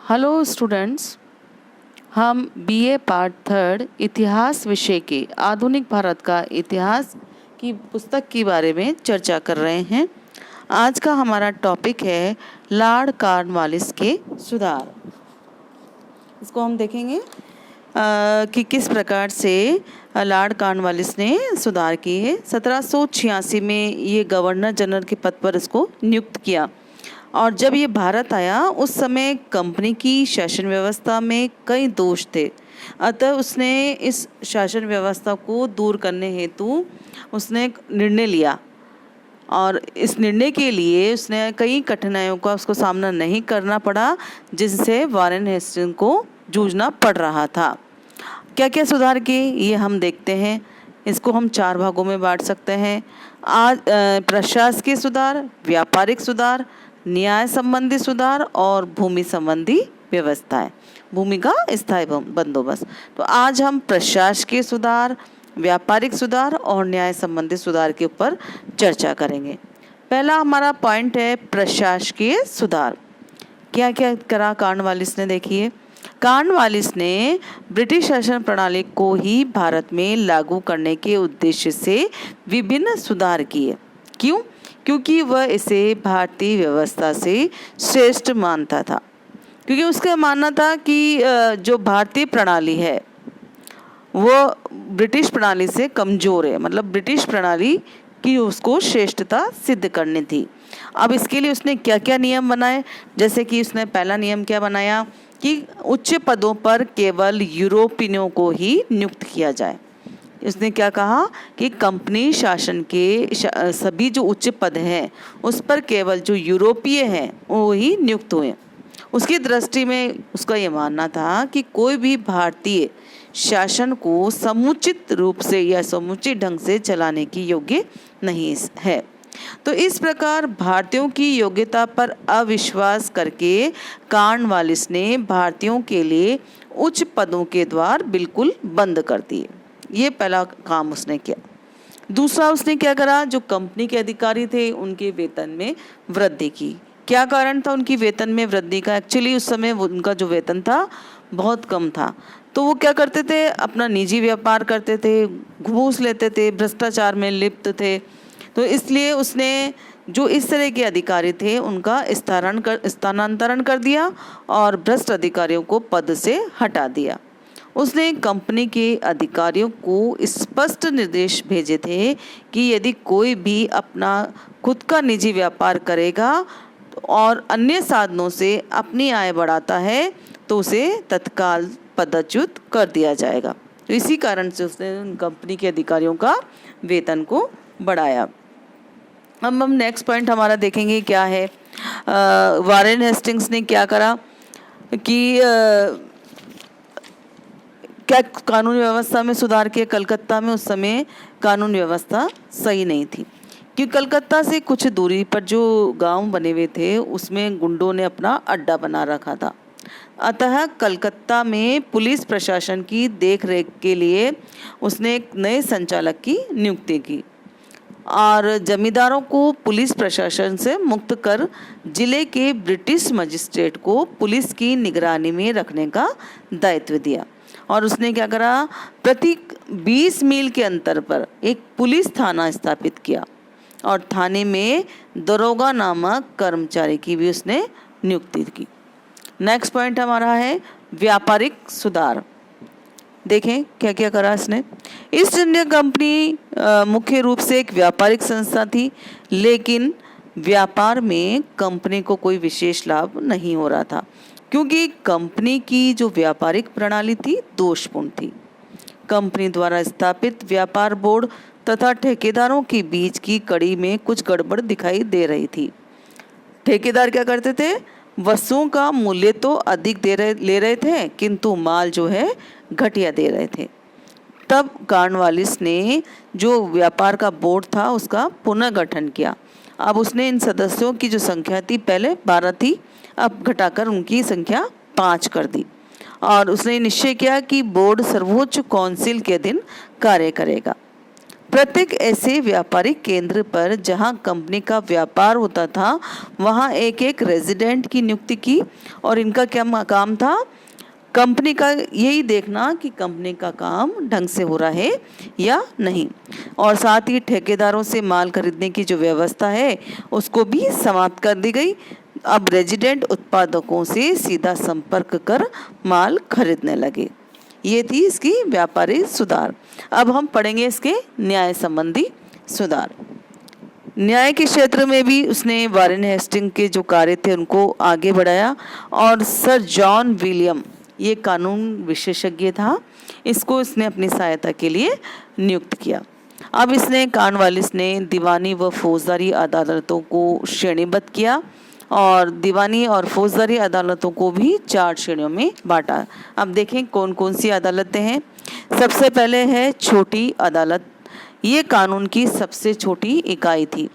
Hello students, हम BA part third इतिहास विषय के आधुनिक भारत का इतिहास की पुस्तक के बारे में चर्चा कर रहे हैं। आज का हमारा टॉपिक है लॉर्ड कॉर्नवालिस के सुधार। इसको हम देखेंगे कि किस प्रकार से लॉर्ड कॉर्नवालिस ने सुधार किए। 1786 में ये गवर्नर जनरल के पद पर इसको नियुक्त किया और जब ये भारत आया उस समय कंपनी की शासन व्यवस्था में कई दोष थे। अतः उसने इस शासन व्यवस्था को दूर करने हेतु उसने एक निर्णय लिया और इस निर्णय के लिए उसने कई कठिनाइयों का उसको सामना नहीं करना पड़ा, जिनसे वॉरेन हेस्टिंग्स को जूझना पड़ रहा था। क्या क्या सुधार किए ये हम देखते हैं। इसको हम 4 भागों में बांट सकते हैं। आज प्रशासकीय सुधार, व्यापारिक सुधार, न्याय संबंधी सुधार और भूमि संबंधी व्यवस्थाएं, भूमि का स्थायी बंदोबस्त। तो आज हम प्रशासकीय सुधार, व्यापारिक सुधार और न्याय संबंधी सुधार के ऊपर चर्चा करेंगे। पहला हमारा पॉइंट है प्रशासकीय सुधार। क्या क्या करा कॉर्नवालिस ने, देखिए। कॉर्नवालिस ने ब्रिटिश शासन प्रणाली को ही भारत में लागू करने के उद्देश्य से विभिन्न सुधार किए। क्यों? क्योंकि वह इसे भारतीय व्यवस्था से श्रेष्ठ मानता था। क्योंकि उसका मानना था कि जो भारतीय प्रणाली है वो ब्रिटिश प्रणाली से कमज़ोर है, मतलब ब्रिटिश प्रणाली की उसको श्रेष्ठता सिद्ध करनी थी। अब इसके लिए उसने क्या क्या नियम बनाए, जैसे कि उसने पहला नियम क्या बनाया कि उच्च पदों पर केवल यूरोपियनों को ही नियुक्त किया जाए। उसने क्या कहा कि कंपनी शासन के सभी जो उच्च पद हैं उस पर केवल जो यूरोपीय हैं वो ही नियुक्त हुए। उसकी दृष्टि में उसका ये मानना था कि कोई भी भारतीय शासन को समुचित रूप से या समुचित ढंग से चलाने की योग्य नहीं है। तो इस प्रकार भारतीयों की योग्यता पर अविश्वास करके कॉर्नवालिस ने भारतीयों के लिए उच्च पदों के द्वार बिल्कुल बंद कर दिए। ये पहला काम उसने किया। दूसरा उसने क्या करा, जो कंपनी के अधिकारी थे उनके वेतन में वृद्धि की। क्या कारण था उनकी वेतन में वृद्धि का? एक्चुअली उस समय उनका जो वेतन था बहुत कम था। तो वो क्या करते थे, अपना निजी व्यापार करते थे, घूस लेते थे, भ्रष्टाचार में लिप्त थे। तो इसलिए उसने जो इस तरह के अधिकारी थे उनका स्थानांतरण कर दिया और भ्रष्ट अधिकारियों को पद से हटा दिया। उसने कंपनी के अधिकारियों को स्पष्ट निर्देश भेजे थे कि यदि कोई भी अपना खुद का निजी व्यापार करेगा और अन्य साधनों से अपनी आय बढ़ाता है तो उसे तत्काल पदच्युत कर दिया जाएगा। तो इसी कारण से उसने उन कंपनी के अधिकारियों का वेतन को बढ़ाया। अब हम नेक्स्ट पॉइंट हमारा देखेंगे क्या है। वॉरेन हेस्टिंग्स ने क्या करा कि क्या कानून व्यवस्था में सुधार किया। कलकत्ता में उस समय कानून व्यवस्था सही नहीं थी, क्योंकि कलकत्ता से कुछ दूरी पर जो गांव बने हुए थे उसमें गुंडों ने अपना अड्डा बना रखा था। अतः कलकत्ता में पुलिस प्रशासन की देखरेख के लिए उसने एक नए संचालक की नियुक्ति की और जमींदारों को पुलिस प्रशासन से मुक्त कर जिले के ब्रिटिश मजिस्ट्रेट को पुलिस की निगरानी में रखने का दायित्व दिया। और उसने क्या करा, प्रति 20 मील के अंतर पर एक पुलिस थाना स्थापित किया और थाने में दरोगा नामक कर्मचारी की भी उसने नियुक्ति की। नेक्स्ट पॉइंट हमारा है व्यापारिक सुधार। देखें क्या क्या करा इसने। ईस्ट इंडिया कंपनी मुख्य रूप से एक व्यापारिक संस्था थी, लेकिन व्यापार में कंपनी को कोई विशेष लाभ नहीं हो रहा था, क्योंकि कंपनी की जो व्यापारिक प्रणाली थी दोषपूर्ण थी। कंपनी द्वारा स्थापित व्यापार बोर्ड तथा ठेकेदारों के बीच की कड़ी में कुछ गड़बड़ दिखाई दे रही थी। ठेकेदार क्या करते थे, वस्तुओं का मूल्य तो अधिक ले रहे थे, किंतु माल जो है घटिया दे रहे थे। तब कॉर्नवालिस ने जो व्यापार का बोर्ड था उसका पुनर्गठन किया। अब उसने इन सदस्यों की जो संख्या थी, पहले 12 थी, अब घटाकर उनकी संख्या 5 कर दी और उसने निश्चय किया कि बोर्ड सर्वोच्च काउंसिल के अधीन कार्य करेगा। प्रत्येक ऐसे व्यापारिक केंद्र पर जहां कंपनी का व्यापार होता था वहां एक एक रेजिडेंट की नियुक्ति की, और इनका क्या काम था? कंपनी का यही देखना कि कंपनी का काम ढंग से हो रहा है या नहीं, और साथ ही ठेकेदारों से माल खरीदने की जो व्यवस्था है उसको भी समाप्त कर दी गई। अब रेजिडेंट उत्पादकों से सीधा संपर्क कर माल खरीदने लगे। ये थी इसकी व्यापारी सुधार। अब हम पढ़ेंगे इसके न्याय संबंधी सुधार। न्याय के क्षेत्र में भी उसने वारेन हेस्टिंग के जो कार्य थे उनको आगे बढ़ाया, और सर जॉन विलियम ये कानून विशेषज्ञ था, इसको इसने अपनी सहायता के लिए नियुक्त किया। अब इसने कॉर्नवालिस ने दीवानी व फौजदारी अदालतों को श्रेणीबद्ध किया, और दीवानी और फौजदारी अदालतों को भी 4 श्रेणियों में बांटा। अब देखें कौन कौन सी अदालतें हैं। सबसे पहले है छोटी अदालत। ये कानून की सबसे छोटी इकाई थी।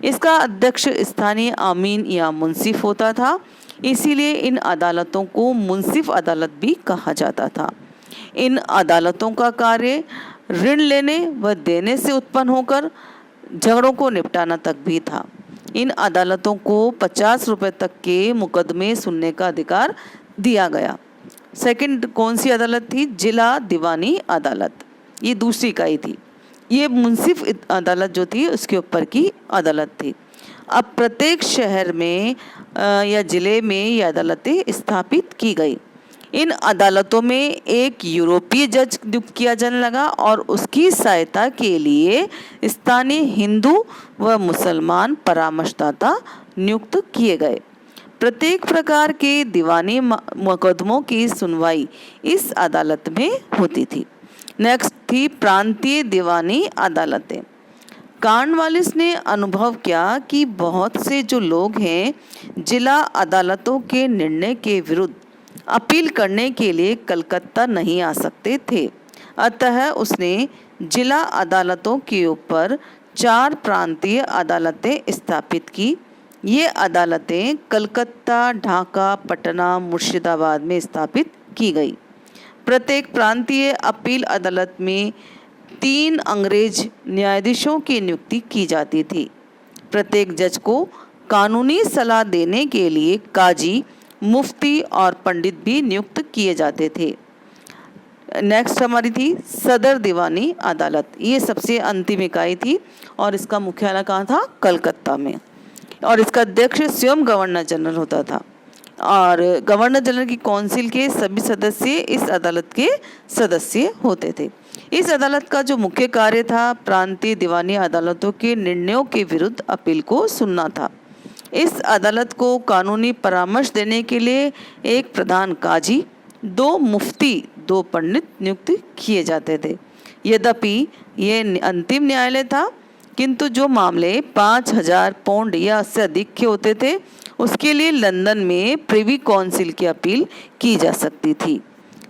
इसका अध्यक्ष स्थानीय आमीन या मुंसिफ होता था, इसीलिए इन अदालतों को मुंसिफ अदालत भी कहा जाता था। इन अदालतों का कार्य ऋण लेने व देने से उत्पन्न होकर झगड़ों को निपटाना तक भी था। इन अदालतों को 50 रुपए तक के मुकदमे सुनने का अधिकार दिया गया। सेकंड कौन सी अदालत थी? जिला दीवानी अदालत, ये दूसरी इकाई थी। ये मुंसिफ अदालत जो थी उसके ऊपर की अदालत थी। अब प्रत्येक शहर में या जिले में ये अदालतें स्थापित की गई। इन अदालतों में एक यूरोपीय जज नियुक्त किया जाने लगा, और उसकी सहायता के लिए स्थानीय हिंदू व मुसलमान परामर्शदाता नियुक्त किए गए। प्रत्येक प्रकार के दीवानी मुकदमों की सुनवाई इस अदालत में होती थी। नेक्स्ट थी प्रांतीय दीवानी अदालतें। कॉर्नवालिस ने अनुभव किया कि बहुत से जो लोग हैं जिला अदालतों के निर्णय के विरुद्ध अपील करने के लिए कलकत्ता नहीं आ सकते थे। अतः उसने जिला अदालतों के ऊपर 4 प्रांतीय अदालतें स्थापित की। ये अदालतें कलकत्ता, ढाका, पटना, मुर्शिदाबाद में स्थापित की गई। प्रत्येक प्रांतीय अपील अदालत में 3 अंग्रेज न्यायाधीशों की नियुक्ति की जाती थी। प्रत्येक जज को कानूनी सलाह देने के लिए काजी, मुफ्ती और पंडित भी नियुक्त किए जाते थे। नेक्स्ट हमारी थी सदर दीवानी अदालत। ये सबसे अंतिम इकाई थी, और इसका मुख्यालय कहाँ था? कलकत्ता में, और इसका अध्यक्ष स्वयं गवर्नर जनरल होता था, और गवर्नर जनरल की काउंसिल के सभी सदस्य इस अदालत के सदस्य होते थे। इस अदालत का जो मुख्य कार्य था प्रांतीय दीवानी अदालतों के निर्णयों के विरुद्ध अपील को सुनना था। इस अदालत को कानूनी परामर्श देने के लिए एक प्रधान काजी, 2 मुफ्ती, 2 पंडित नियुक्त किए जाते थे। यद्यपि ये अंतिम न्यायालय था, किंतु जो मामले 5000 पाउंड या उससे अधिक के होते थे उसके लिए लंदन में प्रिवी काउंसिल की अपील की जा सकती थी।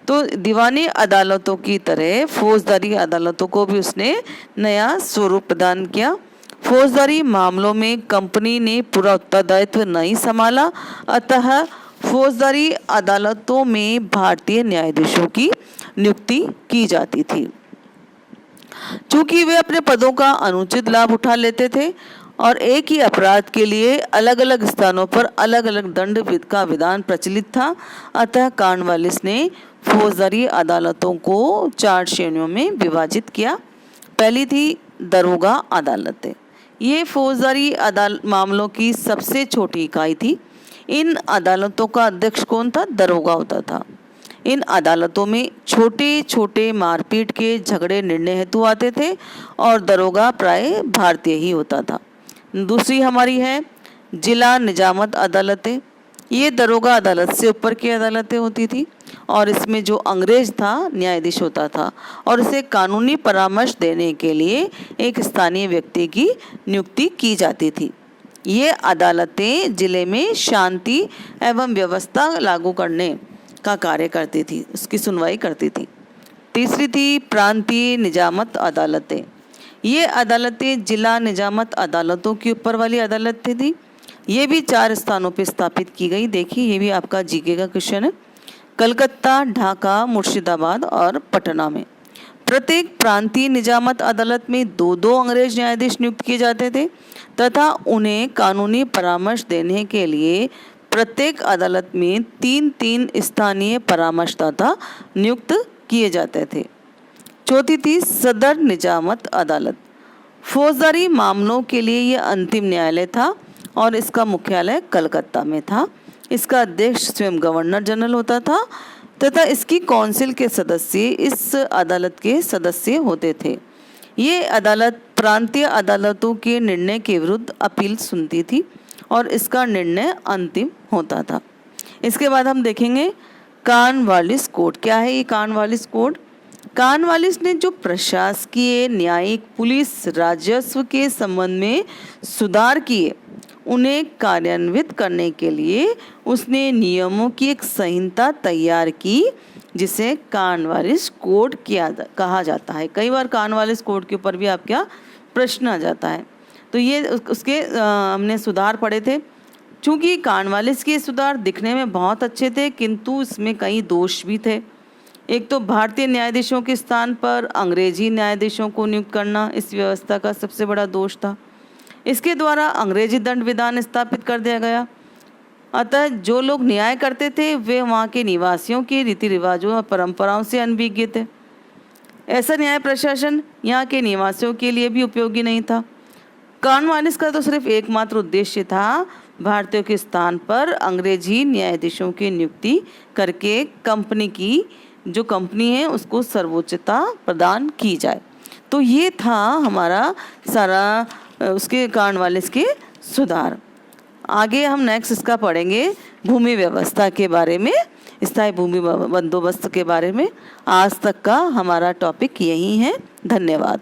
तो दीवानी अदालतों की तरह फौजदारी अदालतों को भी उसने नया स्वरूप प्रदान किया। फौजदारी मामलों में कंपनी ने पूरा उत्तरदायित्व नहीं संभाला, अतः फौजदारी अदालतों में भारतीय न्यायाधीशों की नियुक्ति की जाती थी। चूंकि वे अपने पदों का अनुचित लाभ उठा लेते थे और एक ही अपराध के लिए अलग अलग स्थानों पर अलग अलग दंड का विधान प्रचलित था, अतः कॉर्नवालिस ने फौजदारी अदालतों को 4 श्रेणियों में विभाजित किया। पहली थी दरोगा अदालतें। ये फौजदारी मामलों की सबसे छोटी इकाई थी। इन अदालतों का अध्यक्ष कौन था? दरोगा होता था। इन अदालतों में छोटे छोटे मारपीट के झगड़े निर्णय हेतु आते थे और दरोगा प्राय भारतीय ही होता था। दूसरी हमारी है जिला निजामत अदालतें। ये दरोगा अदालत से ऊपर की अदालतें होती थी और इसमें जो अंग्रेज था न्यायाधीश होता था और इसे कानूनी परामर्श देने के लिए एक स्थानीय व्यक्ति की नियुक्ति की जाती थी। ये अदालतें जिले में शांति एवं व्यवस्था लागू करने का कार्य करती थी, उसकी सुनवाई करती थी। तीसरी थी प्रांतीय निजामत अदालतें। ये अदालतें जिला निजामत अदालतों की ऊपर वाली अदालतें थी। ये भी 4 स्थानों पर स्थापित की गई। देखिए ये भी आपका जीके का क्वेश्चन है। कलकत्ता, ढाका, मुर्शिदाबाद और पटना में। प्रत्येक प्रांतीय निजामत अदालत में 2-2 अंग्रेज न्यायाधीश नियुक्त किए जाते थे तथा उन्हें कानूनी परामर्श देने के लिए प्रत्येक अदालत में 3-3 स्थानीय परामर्शदाता नियुक्त किए जाते थे। चौथी थी सदर निजामत अदालत। फौजदारी मामलों के लिए यह अंतिम न्यायालय था और इसका मुख्यालय कलकत्ता में था। इसका अध्यक्ष स्वयं गवर्नर जनरल होता था तथा इसकी काउंसिल के सदस्य इस अदालत के सदस्य होते थे। ये अदालत प्रांतीय अदालतों के निर्णय के विरुद्ध अपील सुनती थी और इसका निर्णय अंतिम होता था। इसके बाद हम देखेंगे कॉर्नवालिस कोड। क्या है ये कॉर्नवालिस कोड? कॉर्नवालिस ने जो प्रशासकीय, न्यायिक, पुलिस, राजस्व के संबंध में सुधार किए उन्हें कार्यान्वित करने के लिए उसने नियमों की एक संहिता तैयार की जिसे कॉर्नवालिस कोड कहा जाता है। कई बार कॉर्नवालिस कोड के ऊपर भी आपका प्रश्न आ जाता है। तो ये उसके हमने सुधार पढ़े थे। चूँकि कॉर्नवालिस के सुधार दिखने में बहुत अच्छे थे किंतु इसमें कई दोष भी थे। एक तो भारतीय न्यायाधीशों के स्थान पर अंग्रेजी न्यायाधीशों को नियुक्त करना इस व्यवस्था का सबसे बड़ा दोष था। इसके द्वारा अंग्रेजी दंड विधान स्थापित कर दिया गया। अतः जो लोग न्याय करते थे वे वहाँ के निवासियों के रीति रिवाजों और परंपराओं से अनभिज्ञ थे। ऐसा न्याय प्रशासन यहाँ के निवासियों के लिए भी उपयोगी नहीं था। कॉर्नवालिस का तो सिर्फ एकमात्र उद्देश्य था भारतीयों के स्थान पर अंग्रेजी न्यायाधीशों की नियुक्ति करके कंपनी है उसको सर्वोच्चता प्रदान की जाए। तो ये था हमारा सारा उसके कॉर्नवालिस के सुधार। आगे हम नेक्स्ट इसका पढ़ेंगे भूमि व्यवस्था के बारे में, स्थायी भूमि बंदोबस्त के बारे में। आज तक का हमारा टॉपिक यही है। धन्यवाद।